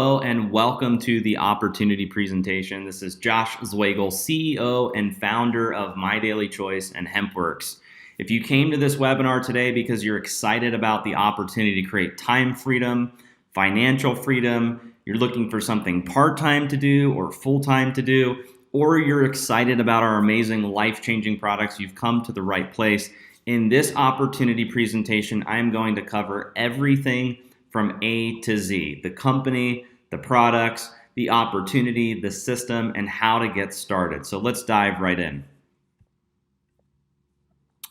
Hello and welcome to the Opportunity Presentation. This is Josh Zweigel, CEO and founder of My Daily Choice and Hempworx. If you came to this webinar today because you're excited about the opportunity to create time freedom, financial freedom, you're looking for something part-time to do or full-time to do, or you're excited about our amazing life-changing products, you've come to the right place. In this Opportunity Presentation, I'm going to cover everything from A to Z, the company, the products, the opportunity, the system, and how to get started. So let's dive right in.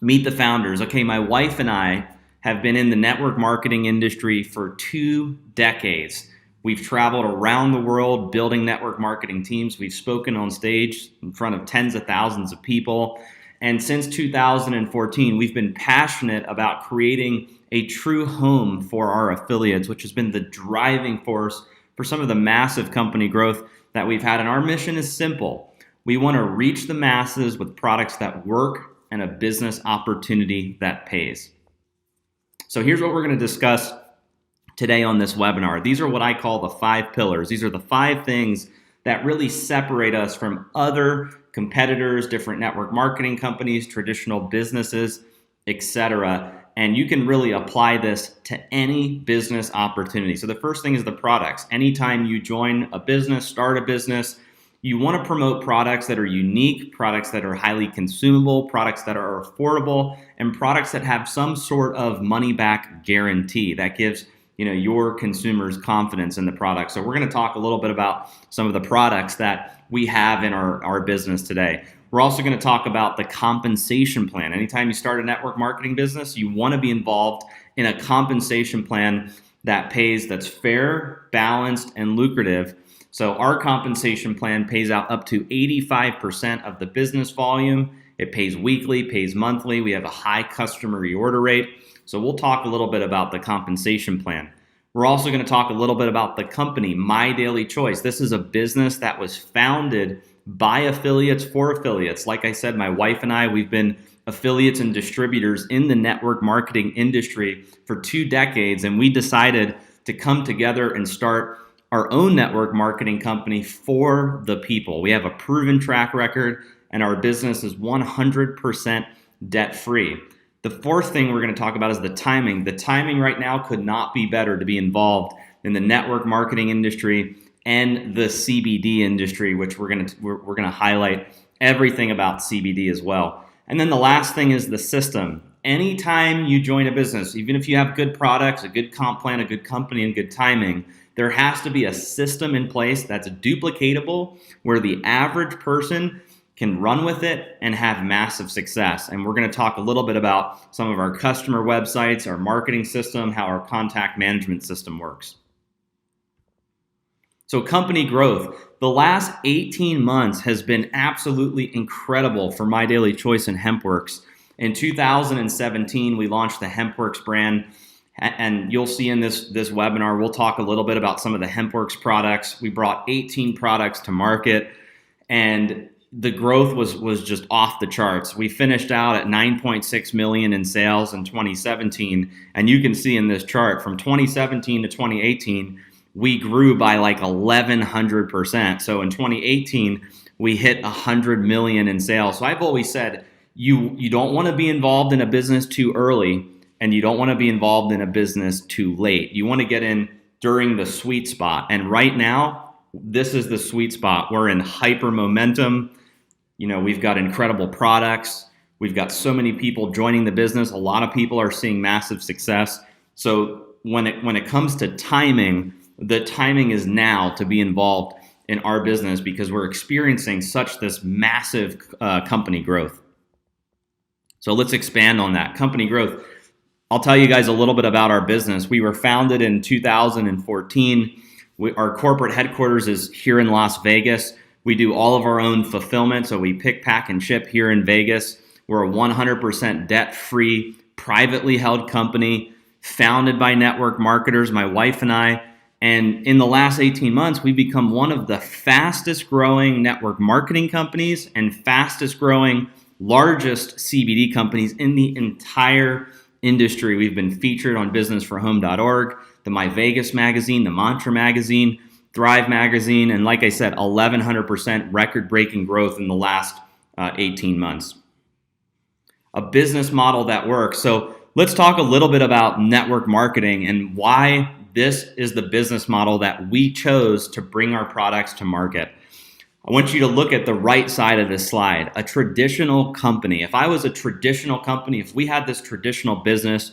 Meet the founders. Okay, my wife and I have been in the network marketing industry for 2 decades. We've traveled around the world building network marketing teams. We've spoken on stage in front of tens of thousands of people. And since 2014, we've been passionate about creating a true home for our affiliates, which has been the driving force for some of the massive company growth that we've had. And our mission is simple. We want to reach the masses with products that work and a business opportunity that pays. So here's what we're going to discuss today on this webinar. These are what I call the 5 pillars. These are the 5 things that really separate us from other competitors, different network marketing companies, traditional businesses, etc. And you can really apply this to any business opportunity. So the first thing is the products. Anytime you join a business, start a business, you want to promote products that are unique, products that are highly consumable, products that are affordable, and products that have some sort of money-back guarantee that gives your consumers confidence in the product. So we're going to talk a little bit about some of the products that we have in our business today. We're also going to talk about the compensation plan. Anytime you start a network marketing business, you want to be involved in a compensation plan that pays, that's fair, balanced, and lucrative. So our compensation plan pays out up to 85% of the business volume. It pays weekly, pays monthly. We have a high customer reorder rate. So we'll talk a little bit about the compensation plan. We're also going to talk a little bit about the company, My Daily Choice. This is a business that was founded by affiliates for affiliates. Like I said, my wife and I, we've been affiliates and distributors in the network marketing industry for 2 decades, and we decided to come together and start our own network marketing company for the people. We have a proven track record, and our business is 100% debt-free. The 4th thing we're going to talk about is the timing. The timing right now could not be better to be involved in the network marketing industry and the CBD industry, which we're going to highlight everything about CBD as well. And then the last thing is the system. Anytime you join a business, even if you have good products, a good comp plan, a good company, and good timing, there has to be a system in place that's duplicatable where the average person can run with it and have massive success. And we're going to talk a little bit about some of our customer websites, our marketing system, how our contact management system works. So company growth. The last 18 months has been absolutely incredible for My Daily Choice and Hempworx. In 2017, we launched the Hempworx brand. And you'll see in this webinar, we'll talk a little bit about some of the Hempworx products. We brought 18 products to market, and the growth was just off the charts. We finished out at 9.6 million in sales in 2017. And you can see in this chart from 2017 to 2018, we grew by like 1,100%. So in 2018, we hit 100 million in sales. So I've always said, you don't want to be involved in a business too early, and you don't want to be involved in a business too late. You want to get in during the sweet spot. And right now, this is the sweet spot. We're in hyper momentum. We've got incredible products. We've got so many people joining the business. A lot of people are seeing massive success. So when it comes to timing, the timing is now to be involved in our business because we're experiencing such this massive company growth. So let's expand on that. Company growth. I'll tell you guys a little bit about our business. We were founded in 2014. Our corporate headquarters is here in Las Vegas. We do all of our own fulfillment, so we pick, pack, and ship here in Vegas. We're a 100% debt-free, privately held company, founded by network marketers, my wife and I. And in the last 18 months, we've become one of the fastest growing network marketing companies and fastest growing, largest CBD companies in the entire industry. We've been featured on businessforhome.org, the My Vegas magazine, the Mantra magazine. Thrive Magazine, and like I said, 1,100% record-breaking growth in the last 18 months. A business model that works. So let's talk a little bit about network marketing and why this is the business model that we chose to bring our products to market. I want you to look at the right side of this slide. A traditional company. If I was a traditional company, if we had this traditional business,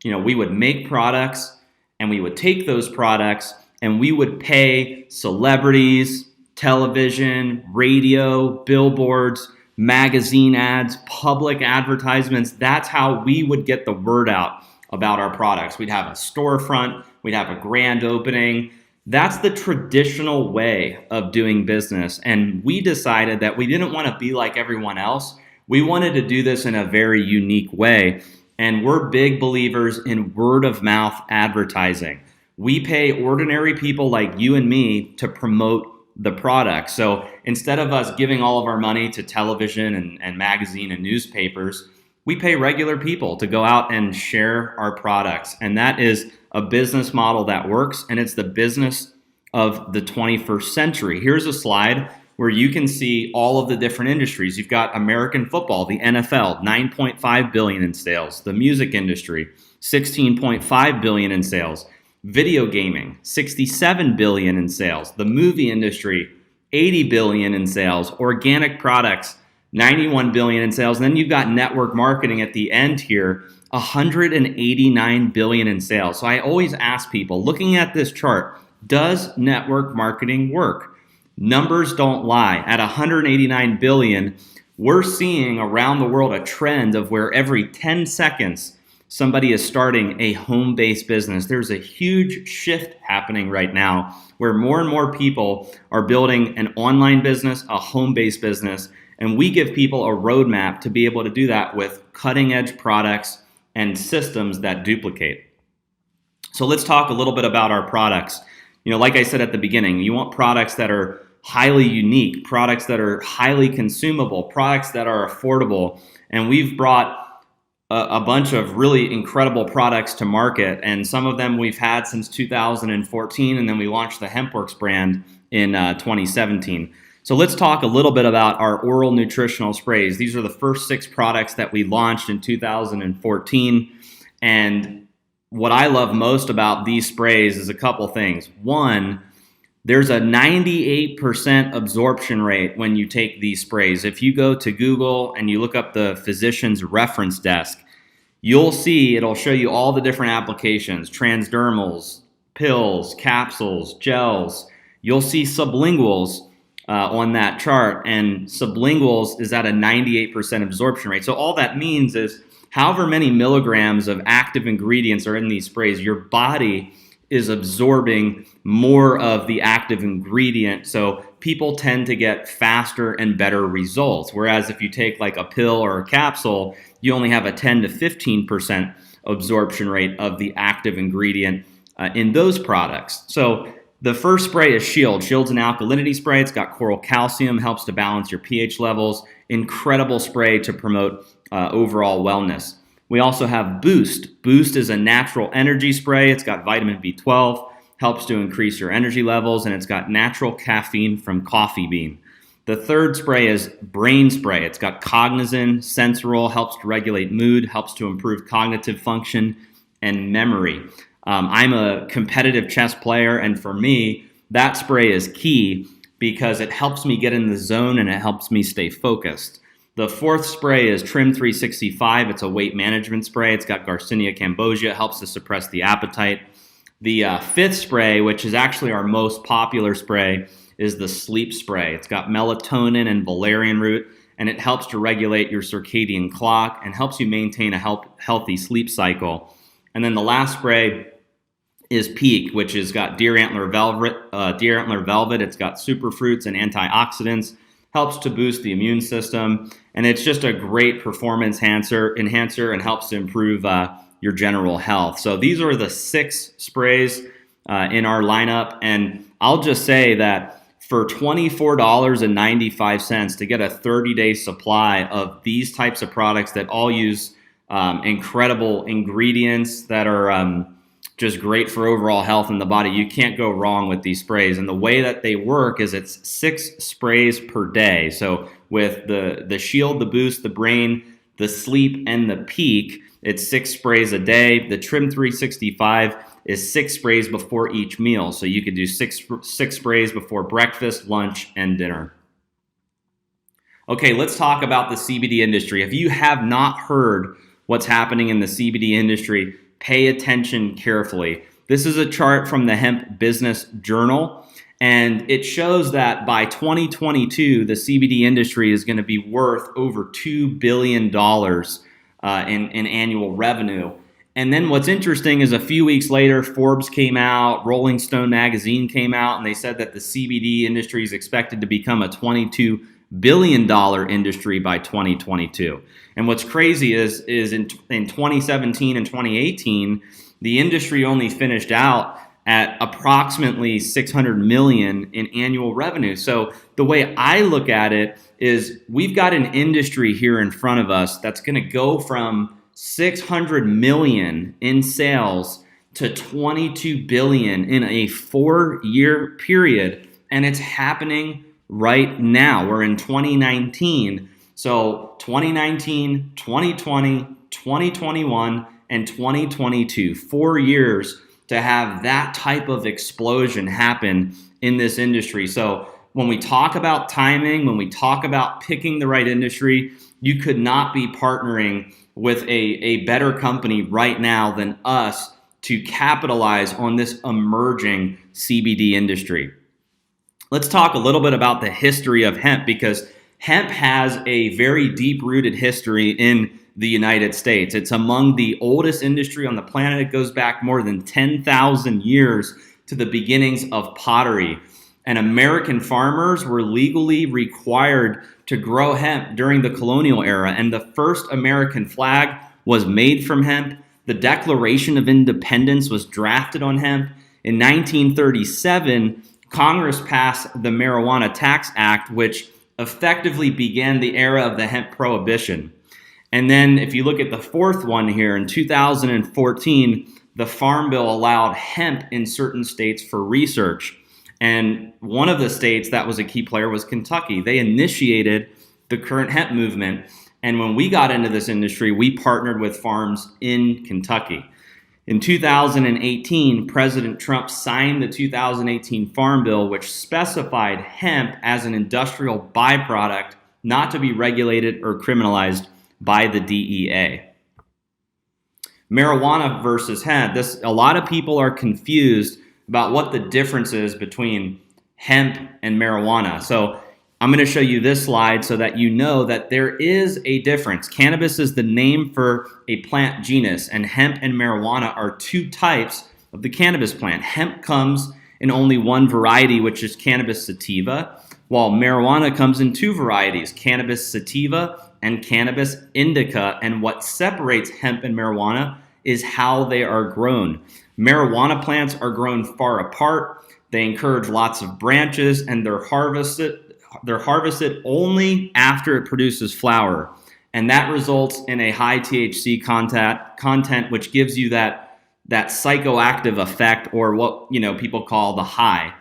we would make products and we would take those products and we would pay celebrities, television, radio, billboards, magazine ads, public advertisements. That's how we would get the word out about our products. We'd have a storefront, we'd have a grand opening. That's the traditional way of doing business. And we decided that we didn't want to be like everyone else. We wanted to do this in a very unique way. And we're big believers in word of mouth advertising. We pay ordinary people like you and me to promote the product. So instead of us giving all of our money to television and magazine and newspapers, we pay regular people to go out and share our products. And that is a business model that works, and it's the business of the 21st century. Here's a slide where you can see all of the different industries. You've got American football, the NFL, $9.5 billion in sales. The music industry, $16.5 billion in sales. Video gaming, $67 billion in sales. The movie industry, $80 billion in sales. Organic products, $91 billion in sales. And then you've got network marketing at the end here, $189 billion in sales. So I always ask people, looking at this chart, does network marketing work? Numbers don't lie. At $189 billion, we're seeing around the world a trend of where every 10 seconds, somebody is starting a home-based business. There's a huge shift happening right now where more and more people are building an online business, a home-based business, and we give people a roadmap to be able to do that with cutting-edge products and systems that duplicate. So let's talk a little bit about our products. Like I said at the beginning, you want products that are highly unique, products that are highly consumable, products that are affordable, and we've brought a bunch of really incredible products to market, and some of them we've had since 2014, and then we launched the Hempworx brand in 2017. So let's talk a little bit about our oral nutritional sprays. These are the first 6 products that we launched in 2014, and what I love most about these sprays is a couple things. One, there's a 98% absorption rate when you take these sprays. If you go to Google and you look up the physician's reference desk, you'll see it'll show you all the different applications, transdermals, pills, capsules, gels. You'll see sublinguals on that chart, and sublinguals is at a 98% absorption rate. So all that means is however many milligrams of active ingredients are in these sprays, your body is absorbing more of the active ingredient. So people tend to get faster and better results. Whereas if you take like a pill or a capsule, you only have a 10 to 15% absorption rate of the active ingredient in those products. So the first spray is Shield. Shield's an alkalinity spray. It's got coral calcium, helps to balance your pH levels. Incredible spray to promote overall wellness. We also have Boost. Boost is a natural energy spray. It's got vitamin B12, helps to increase your energy levels, and it's got natural caffeine from coffee bean. The third spray is Brain Spray. It's got Cognizin, Sensoril, helps to regulate mood, helps to improve cognitive function and memory. I'm a competitive chess player, and for me, that spray is key because it helps me get in the zone and it helps me stay focused. The fourth spray is Trim 365. It's a weight management spray. It's got Garcinia cambogia. It helps to suppress the appetite. The fifth spray, which is actually our most popular spray, is the Sleep Spray. It's got melatonin and valerian root, and it helps to regulate your circadian clock and helps you maintain a healthy sleep cycle. And then the last spray is Peak, which has got deer antler velvet. It's got superfruits and antioxidants, helps to boost the immune system, and it's just a great performance enhancer and helps to improve your general health. So these are the 6 sprays in our lineup, and I'll just say that for $24.95 to get a 30-day supply of these types of products that all use incredible ingredients that are just great for overall health in the body. You can't go wrong with these sprays. And the way that they work is it's 6 sprays per day. So with the shield, the boost, the brain, the sleep, and the peak, it's 6 sprays a day. The Trim 365 is 6 sprays before each meal. So you could do six sprays before breakfast, lunch, and dinner. Okay, let's talk about the CBD industry. If you have not heard what's happening in the CBD industry, pay attention carefully. This is a chart from the Hemp Business Journal, and it shows that by 2022, the CBD industry is going to be worth over $2 billion in annual revenue. And then what's interesting is a few weeks later, Forbes came out, Rolling Stone magazine came out, and they said that the CBD industry is expected to become a $22 billion industry by 2022. And what's crazy is in 2017 and 2018, the industry only finished out at approximately $600 million in annual revenue. So the way I look at it is we've got an industry here in front of us that's going to go from $600 million in sales to $22 billion in a 4-year period. And it's happening right now. We're in 2019. So 2019, 2020, 2021, and 2022, 4 years to have that type of explosion happen in this industry. So when we talk about timing, when we talk about picking the right industry, you could not be partnering with a better company right now than us to capitalize on this emerging CBD industry. Let's talk a little bit about the history of hemp, because hemp has a very deep-rooted history in the United States. It's among the oldest industry on the planet. It goes back more than 10,000 years to the beginnings of pottery. And American farmers were legally required to grow hemp during the colonial era. And the first American flag was made from hemp. The Declaration of Independence was drafted on hemp. In 1937, Congress passed the Marijuana Tax Act, which effectively began the era of the hemp prohibition. And then if you look at the fourth one here, in 2014, the Farm Bill allowed hemp in certain states for research. And one of the states that was a key player was Kentucky. They initiated the current hemp movement. And when we got into this industry, we partnered with farms in Kentucky. In 2018, President Trump signed the 2018 Farm Bill, which specified hemp as an industrial byproduct not to be regulated or criminalized by the DEA. Marijuana versus hemp. A lot of people are confused about what the difference is between hemp and marijuana. So I'm going to show you this slide so that you know that there is a difference. Cannabis is the name for a plant genus, and hemp and marijuana are 2 types of the cannabis plant. Hemp comes in only one variety, which is cannabis sativa, while marijuana comes in 2 varieties, cannabis sativa and cannabis indica. And what separates hemp and marijuana is how they are grown. Marijuana plants are grown far apart. They encourage lots of branches, and they're harvested only after it produces flower. And that results in a high THC content, which gives you that psychoactive effect, or what people call the high.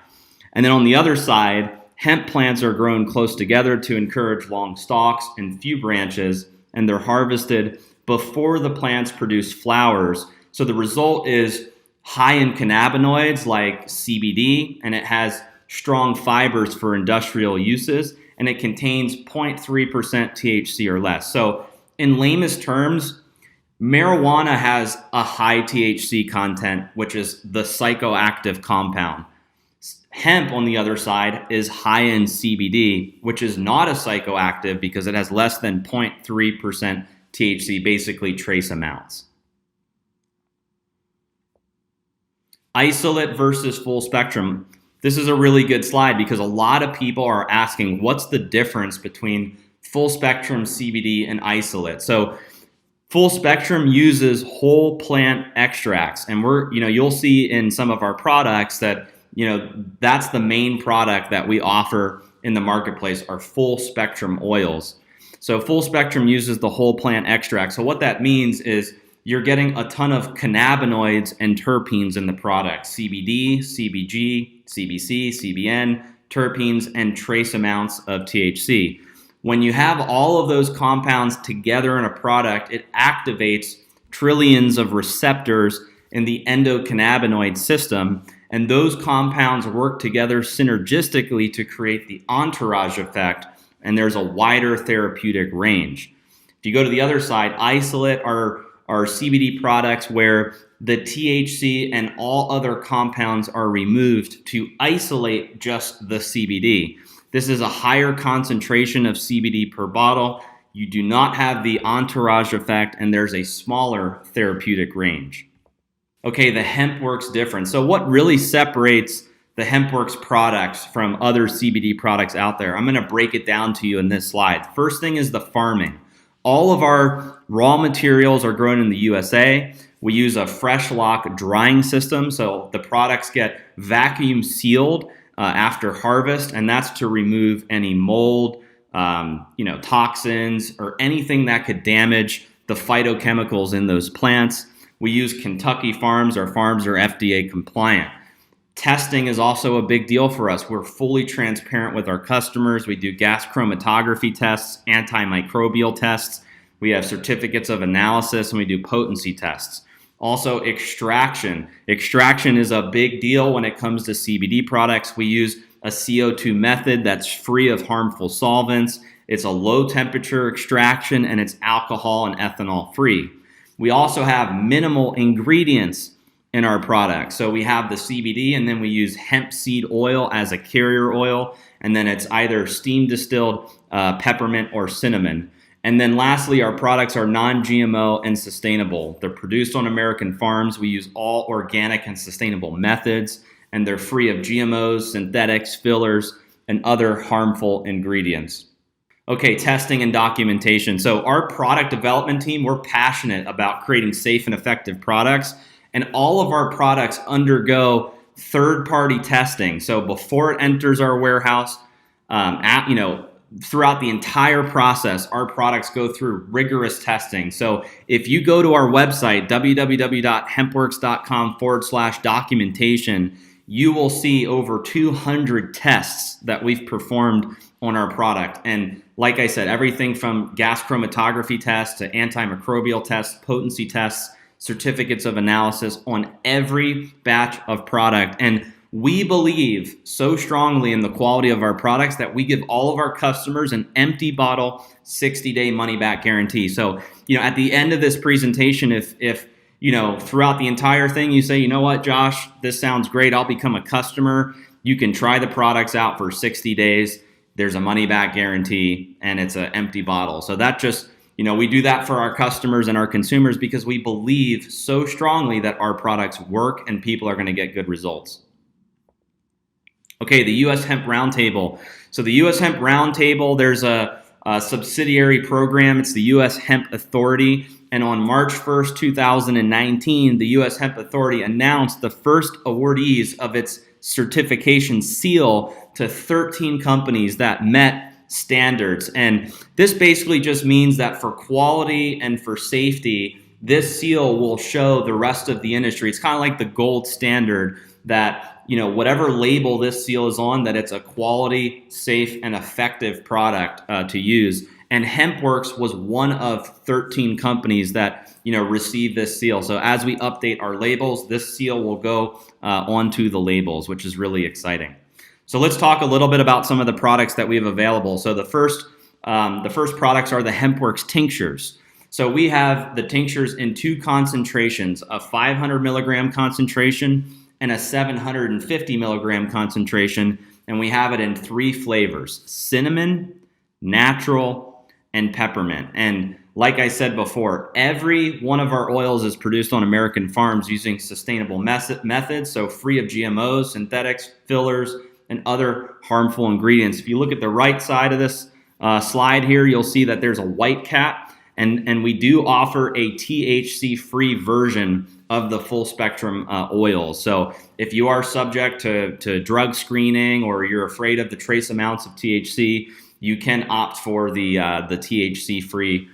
And then on the other side, hemp plants are grown close together to encourage long stalks and few branches, and they're harvested before the plants produce flowers. So the result is high in cannabinoids like CBD, and it has strong fibers for industrial uses, and it contains 0.3% THC or less. So in lamest terms, marijuana has a high THC content, which is the psychoactive compound. Hemp, on the other side, is high in CBD, which is not a psychoactive because it has less than 0.3% THC, basically trace amounts. Isolate versus full spectrum. This is a really good slide because a lot of people are asking, what's the difference between full spectrum CBD and isolate? So full spectrum uses whole plant extracts, and you'll see in some of our products that that's the main product that we offer in the marketplace, are full spectrum oils. So full spectrum uses the whole plant extract. So what that means is you're getting a ton of cannabinoids and terpenes in the product: CBD, CBG, CBC, CBN, terpenes, and trace amounts of THC. When you have all of those compounds together in a product, it activates trillions of receptors in the endocannabinoid system, and those compounds work together synergistically to create the entourage effect, and there's a wider therapeutic range. If you go to the other side, isolate are CBD products where the THC and all other compounds are removed to isolate just the CBD. This is a higher concentration of CBD per bottle. You do not have the entourage effect, and there's a smaller therapeutic range. Okay, the Hempworx difference. So what really separates the Hempworx products from other CBD products out there? I'm going to break it down to you in this slide. First thing is the farming. All of our raw materials are grown in the USA. We use a fresh lock drying system, so the products get vacuum sealed after harvest, and that's to remove any mold, toxins, or anything that could damage the phytochemicals in those plants. We use Kentucky farms. Our farms are FDA compliant. Testing is also a big deal for us. We're fully transparent with our customers. We do gas chromatography tests, antimicrobial tests. We have certificates of analysis, and we do potency tests. Also, extraction. Extraction is a big deal when it comes to CBD products. We use a CO2 method that's free of harmful solvents. It's a low temperature extraction, and it's alcohol and ethanol free. We also have minimal ingredients in our products. So we have the CBD, and then we use hemp seed oil as a carrier oil, and then it's either steam distilled peppermint or cinnamon. And then lastly, our products are non-GMO and sustainable. They're produced on American farms. We use all organic and sustainable methods, and they're free of GMOs, synthetics, fillers, and other harmful ingredients. Okay, testing and documentation. So our product development team, we're passionate about creating safe and effective products, and all of our products undergo third-party testing. So before it enters our warehouse, throughout the entire process, our products go through rigorous testing. So if you go to our website, www.hempworx.com/documentation, you will see over 200 tests that we've performed on our product. And like I said, everything from gas chromatography tests to antimicrobial tests, potency tests, certificates of analysis on every batch of product. And we believe so strongly in the quality of our products that we give all of our customers an empty bottle 60-day money-back guarantee. So, at the end of this presentation, if throughout the entire thing you say, you know what, Josh, this sounds great, I'll become a customer, you can try the products out for 60 days. There's a money-back guarantee, and it's an empty bottle. So that just, we do that for our customers and our consumers because we believe so strongly that our products work and people are going to get good results. Okay, the U.S. Hemp Roundtable. So the U.S. Hemp Roundtable, there's a subsidiary program. It's the U.S. Hemp Authority. And on March 1st, 2019, the U.S. Hemp Authority announced the first awardees of its certification seal to 13 companies that met standards. And this basically just means that for quality and for safety, this seal will show the rest of the industry. It's kind of like the gold standard that, whatever label this seal is on, that it's a quality, safe, and effective product to use. And Hempworx was one of 13 companies that, received this seal. So as we update our labels, this seal will go onto the labels, which is really exciting. So let's talk a little bit about some of the products that we have available. So the first products are the Hempworx tinctures. So we have the tinctures in two concentrations, a 500 milligram concentration and a 750 milligram concentration. And we have it in three flavors: cinnamon, natural, and peppermint. And like I said before, every one of our oils is produced on American farms using sustainable methods, so free of GMOs, synthetics, fillers, and other harmful ingredients. If you look at the right side of this slide here, you'll see that there's a white cap, and we do offer a THC-free version of the full spectrum oils. So if you are subject to drug screening or you're afraid of the trace amounts of THC, you can opt for the THC-free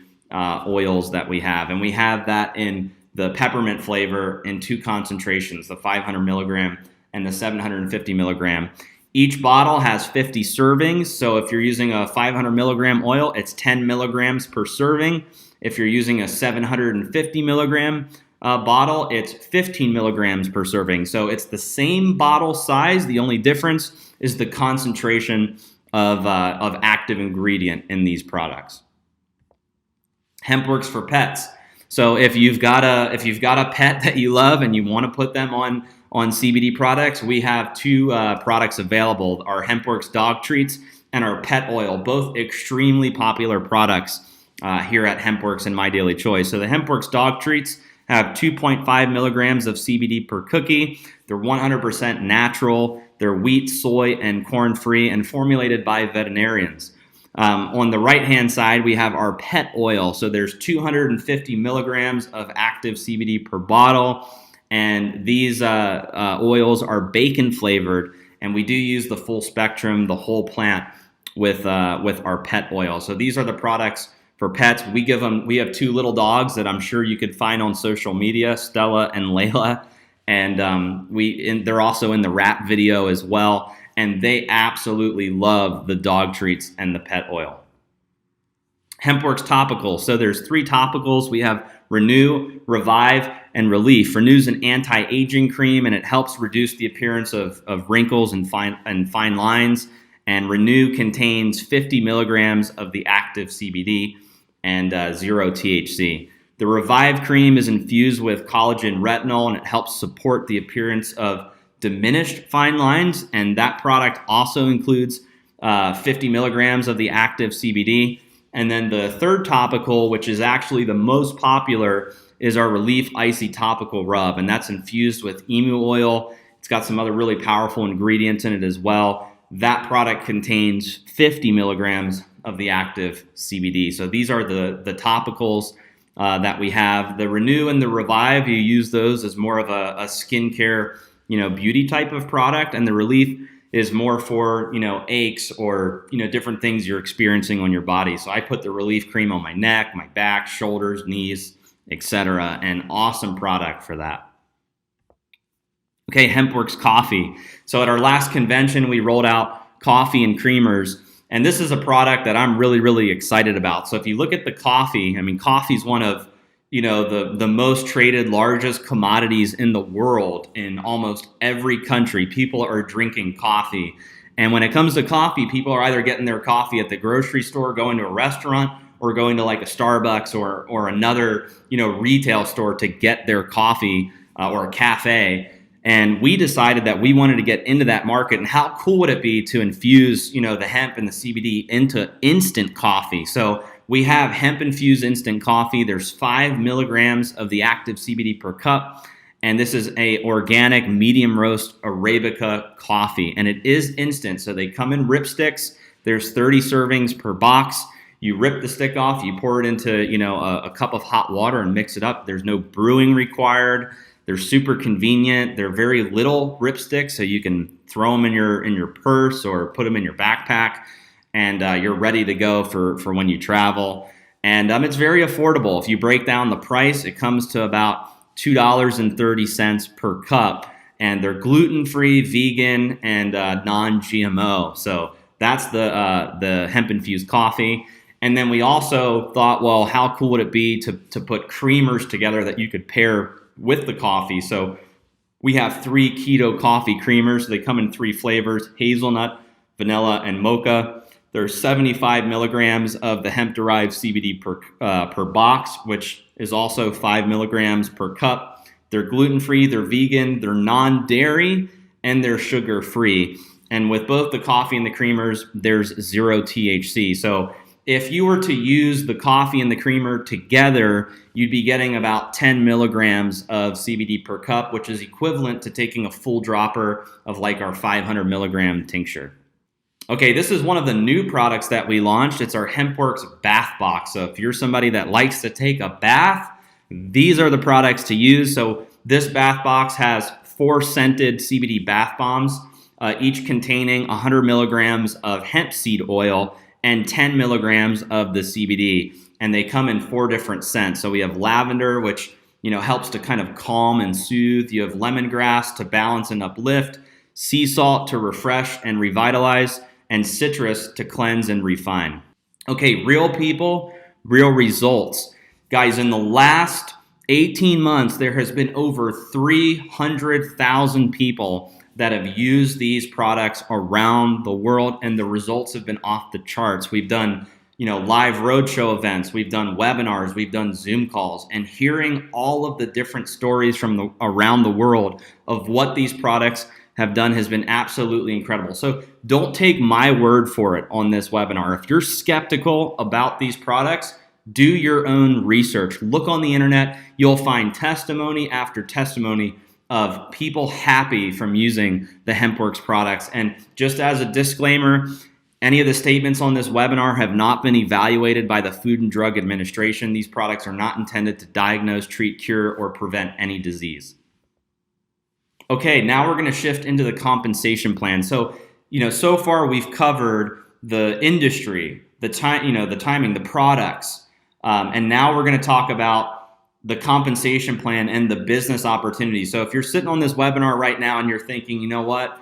oils that we have. And we have that in the peppermint flavor in 2 concentrations, the 500 milligram and the 750 milligram. Each bottle has 50 servings. So if you're using a 500 milligram oil, it's 10 milligrams per serving. If you're using a 750 milligram bottle, it's 15 milligrams per serving. So it's the same bottle size. The only difference is the concentration of active ingredient in these products. Hempworx for pets. So if you've got a pet that you love and you want to put them on CBD products, we have 2 products available: our Hempworx dog treats and our pet oil, both extremely popular products here at Hempworx and My Daily Choice. So the Hempworx dog treats have 2.5 milligrams of CBD per cookie. They're 100% natural. They're wheat, soy, and corn-free and formulated by veterinarians. On the right-hand side, we have our pet oil. So there's 250 milligrams of active CBD per bottle. And these oils are bacon flavored. And we do use the full spectrum, the whole plant with our pet oil. So these are the products for pets. We have 2 little dogs that I'm sure you could find on social media, Stella and Layla. And they're also in the rap video as well. And they absolutely love the dog treats and the pet oil. Hempworx topicals. So there's 3 topicals. We have Renew, Revive, and Relief. Renew's an anti-aging cream, and it helps reduce the appearance of wrinkles and fine lines. And Renew contains 50 milligrams of the active CBD and 0 THC. The Revive cream is infused with collagen retinol, and it helps support the appearance of diminished fine lines, and that product also includes 50 milligrams of the active CBD. And then the third topical, which is actually the most popular, is our Relief Icy Topical Rub, and that's infused with emu oil. It's got some other really powerful ingredients in it as well. That product contains 50 milligrams of the active CBD. So these are the topicals that we have. The Renew and the Revive, you use those as more of a skincare, beauty type of product, and the Relief is more for, aches or, different things you're experiencing on your body. So I put the Relief cream on my neck, my back, shoulders, knees, etc. An awesome product for that. Okay, Hempworx coffee. So at our last convention, we rolled out coffee and creamers, and this is a product that I'm really, really excited about. So if you look at the coffee, coffee is one of the most traded, largest commodities in the world. In almost every country, people are drinking coffee. And when it comes to coffee, people are either getting their coffee at the grocery store, going to a restaurant, or going to like a Starbucks or another, retail store to get their coffee or a cafe. And we decided that we wanted to get into that market. And how cool would it be to infuse, the hemp and the CBD into instant coffee? So we have hemp-infused instant coffee. There's 5 milligrams of the active CBD per cup. And this is a organic medium roast Arabica coffee. And it is instant. So they come in ripsticks. There's 30 servings per box. You rip the stick off. You pour it into, a cup of hot water and mix it up. There's no brewing required. They're super convenient. They're very little ripsticks, so you can throw them in your purse or put them in your backpack. And you're ready to go for when you travel. And it's very affordable. If you break down the price, it comes to about $2.30 per cup. And they're gluten-free, vegan, and non-GMO. So that's the hemp-infused coffee. And then we also thought, well, how cool would it be to put creamers together that you could pair with the coffee? So we have 3 keto coffee creamers. They come in 3 flavors: hazelnut, vanilla, and mocha. There's 75 milligrams of the hemp-derived CBD per box, which is also 5 milligrams per cup. They're gluten-free, they're vegan, they're non-dairy, and they're sugar-free. And with both the coffee and the creamers, there's 0 THC. So if you were to use the coffee and the creamer together, you'd be getting about 10 milligrams of CBD per cup, which is equivalent to taking a full dropper of like our 500 milligram tincture. Okay, this is one of the new products that we launched. It's our Hempworx Bath Box. So if you're somebody that likes to take a bath, these are the products to use. So this bath box has 4 scented CBD bath bombs, each containing 100 milligrams of hemp seed oil and 10 milligrams of the CBD. And they come in 4 different scents. So we have lavender, which helps to kind of calm and soothe. You have lemongrass to balance and uplift, sea salt to refresh and revitalize, and citrus to cleanse and refine. Okay, real people, real results. Guys, in the last 18 months, there has been over 300,000 people that have used these products around the world, and the results have been off the charts. We've done, live roadshow events, we've done webinars, we've done Zoom calls, and hearing all of the different stories from around the world of what these products have done has been absolutely incredible. So don't take my word for it on this webinar. If you're skeptical about these products, do your own research. Look on the internet. You'll find testimony after testimony of people happy from using the Hempworx products. And just as a disclaimer, any of the statements on this webinar have not been evaluated by the Food and Drug Administration. These products are not intended to diagnose, treat, cure, or prevent any disease. Okay, now we're going to shift into the compensation plan. So, so far we've covered the industry, the timing, the products, and now we're going to talk about the compensation plan and the business opportunity. So if you're sitting on this webinar right now and you're thinking, you know what,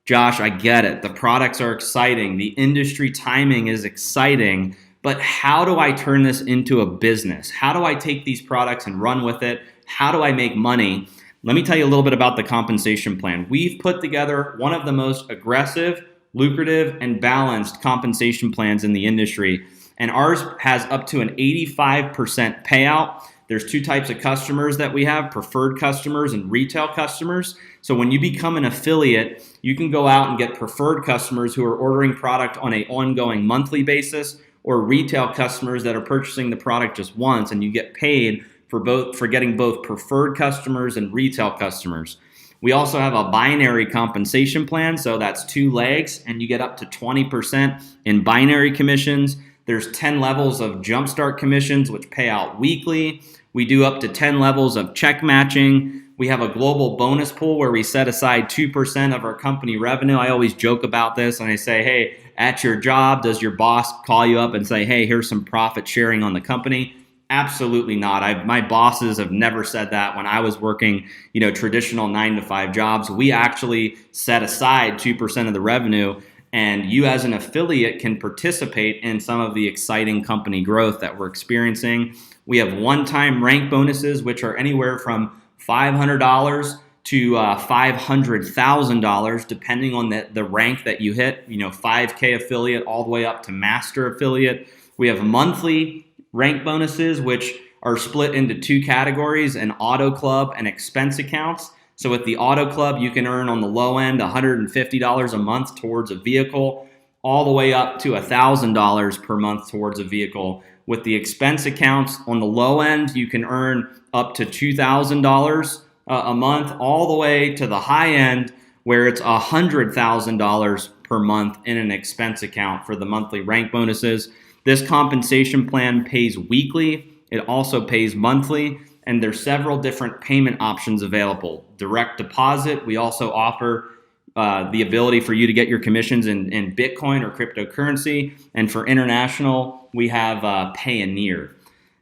Josh, I get it. The products are exciting. The industry timing is exciting, but how do I turn this into a business? How do I take these products and run with it? How do I make money? Let me tell you a little bit about the compensation plan. We've put together one of the most aggressive, lucrative, and balanced compensation plans in the industry. And ours has up to an 85% payout. There's two types of customers that we have, preferred customers and retail customers. So when you become an affiliate, you can go out and get preferred customers who are ordering product on an ongoing monthly basis, or retail customers that are purchasing the product just once, and you get paid for getting both preferred customers and retail customers. We also have a binary compensation plan, so that's 2 legs, and you get up to 20% in binary commissions. There's 10 levels of jumpstart commissions, which pay out weekly. We do up to 10 levels of check matching. We have a global bonus pool where we set aside 2% of our company revenue. I always joke about this, and I say, hey, at your job, does your boss call you up and say, hey, here's some profit sharing on the company? Absolutely not. My bosses have never said that. When I was working, traditional 9-to-5 jobs, we actually set aside 2% of the revenue, and you as an affiliate can participate in some of the exciting company growth that we're experiencing. We have one-time rank bonuses, which are anywhere from $500 to $500,000, depending on the rank that you hit. 5K affiliate all the way up to master affiliate. We have monthly rank bonuses, which are split into 2 categories, an auto club and expense accounts. So with the auto club, you can earn on the low end $150 a month towards a vehicle, all the way up to $1,000 per month towards a vehicle. With the expense accounts, on the low end, you can earn up to $2,000 a month, all the way to the high end, where it's $100,000 per month in an expense account for the monthly rank bonuses. This compensation plan pays weekly. It also pays monthly, and there's several different payment options available. Direct deposit. We also offer the ability for you to get your commissions in Bitcoin or cryptocurrency. And for international, we have Payoneer.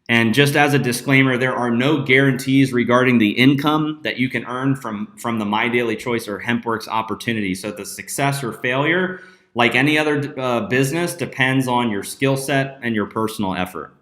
And just as a disclaimer, there are no guarantees regarding the income that you can earn from the My Daily Choice or Hempworx opportunity. So the success or failure, like any other business, depends on your skill set and your personal effort.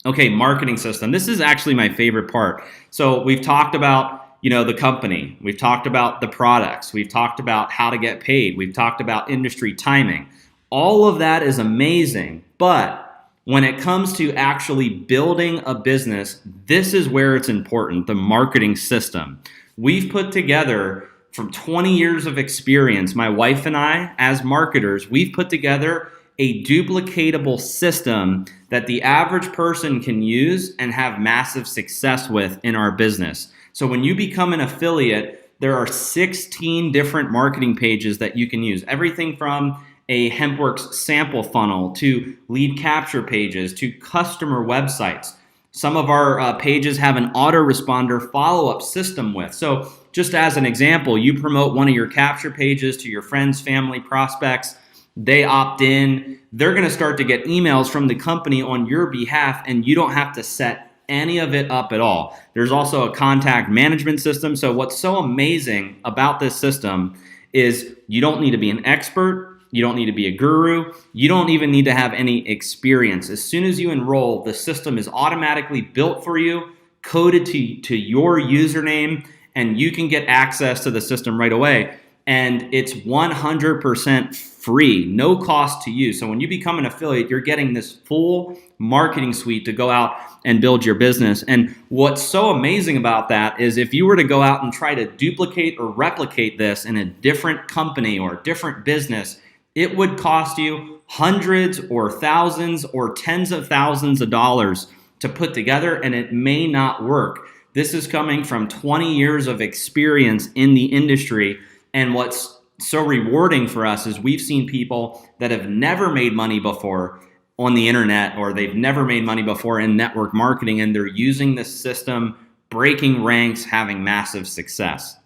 Okay, marketing system. This is actually my favorite part. So we've talked about, the company. We've talked about the products. We've talked about how to get paid. We've talked about industry timing. All of that is amazing, but when it comes to actually building a business, this is where it's important, the marketing system. We've put together, from 20 years of experience, my wife and I, as marketers, we've put together a duplicatable system that the average person can use and have massive success with in our business. So when you become an affiliate, there are 16 different marketing pages that you can use. Everything from a Hempworx sample funnel to lead capture pages to customer websites. Some of our pages have an autoresponder follow-up system with. So just as an example, you promote one of your capture pages to your friends, family, prospects. They opt in. They're going to start to get emails from the company on your behalf, and you don't have to set any of it up at all. There's also a contact management system. So what's so amazing about this system is you don't need to be an expert. You don't need to be a guru. You don't even need to have any experience. As soon as you enroll, the system is automatically built for you, coded to your username, and you can get access to the system right away. And it's 100% free, no cost to you. So when you become an affiliate, you're getting this full marketing suite to go out and build your business. And what's so amazing about that is if you were to go out and try to duplicate or replicate this in a different company or different business, it would cost you hundreds or thousands or tens of thousands of dollars to put together, and it may not work. This is coming from 20 years of experience in the industry. And what's so rewarding for us is we've seen people that have never made money before on the internet, or they've never made money before in network marketing, and they're using this system, breaking ranks, having massive success.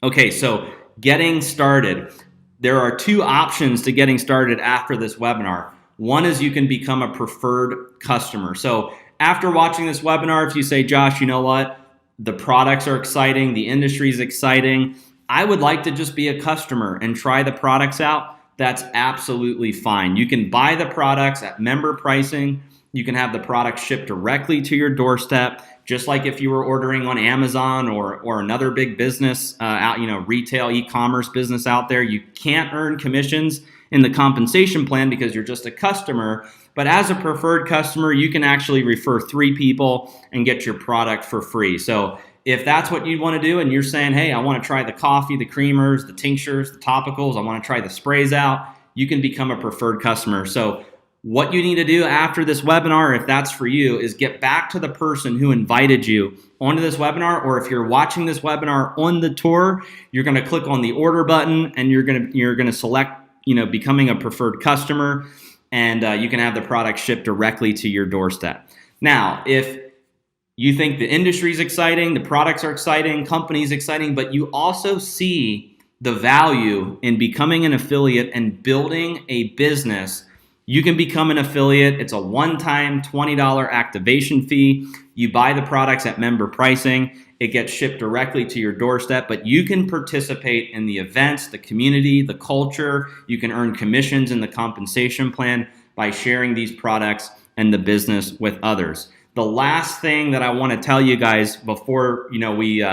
Okay, so getting started. There are two options to getting started after this webinar. One is you can become a preferred customer. So after watching this webinar, if you say, Josh, you know what? The products are exciting, the industry is exciting, I would like to just be a customer and try the products out, that's absolutely fine. You can buy the products at member pricing. You can have the product shipped directly to your doorstep, just like if you were ordering on Amazon or another big business out, retail e-commerce business out there. You can't earn commissions in the compensation plan because you're just a customer. But as a preferred customer, you can actually refer 3 people and get your product for free. So if that's what you want to do and you're saying, hey, I want to try the coffee, the creamers, the tinctures, the topicals, I want to try the sprays out, you can become a preferred customer. So what you need to do after this webinar, if that's for you, is get back to the person who invited you onto this webinar, or if you're watching this webinar on the tour, you're going to click on the order button and you're going to select, becoming a preferred customer, and you can have the product shipped directly to your doorstep. Now, if you think the industry is exciting, the products are exciting, company's exciting, but you also see the value in becoming an affiliate and building a business, you can become an affiliate. It's a one-time $20 activation fee. You buy the products at member pricing. It gets shipped directly to your doorstep, but you can participate in the events, the community, the culture. You can earn commissions in the compensation plan by sharing these products and the business with others. The last thing that I want to tell you guys before we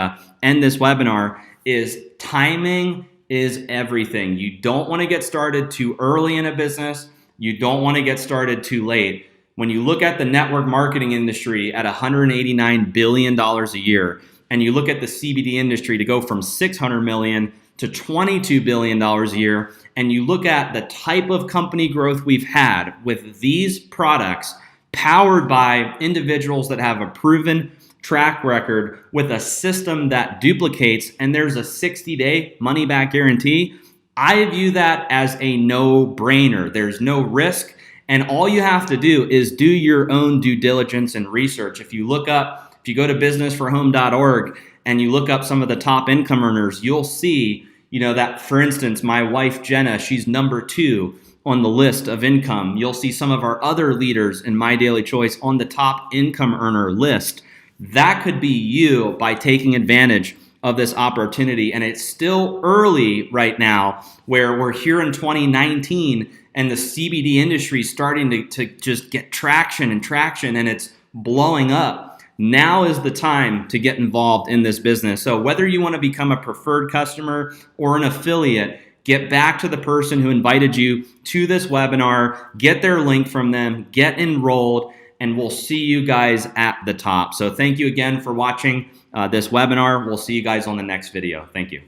end this webinar is timing is everything. You don't want to get started too early in a business. You don't want to get started too late. When you look at the network marketing industry at $189 billion a year, and you look at the CBD industry to go from $600 million to $22 billion a year, and you look at the type of company growth we've had with these products, powered by individuals that have a proven track record with a system that duplicates, and there's a 60-day money-back guarantee, I view that as a no-brainer. There's no risk, and all you have to do is do your own due diligence and research. If you go to businessforhome.org and you look up some of the top income earners, you'll see, that, for instance, my wife, Jenna, she's number 2 on the list of income. You'll see some of our other leaders in My Daily Choice on the top income earner list. That could be you by taking advantage of this opportunity. And it's still early right now, where we're here in 2019 and the CBD industry is starting to just get traction, and it's blowing up. Now is the time to get involved in this business. So whether you want to become a preferred customer or an affiliate, get back to the person who invited you to this webinar, get their link from them, get enrolled, and we'll see you guys at the top. So thank you again for watching this webinar. We'll see you guys on the next video. Thank you.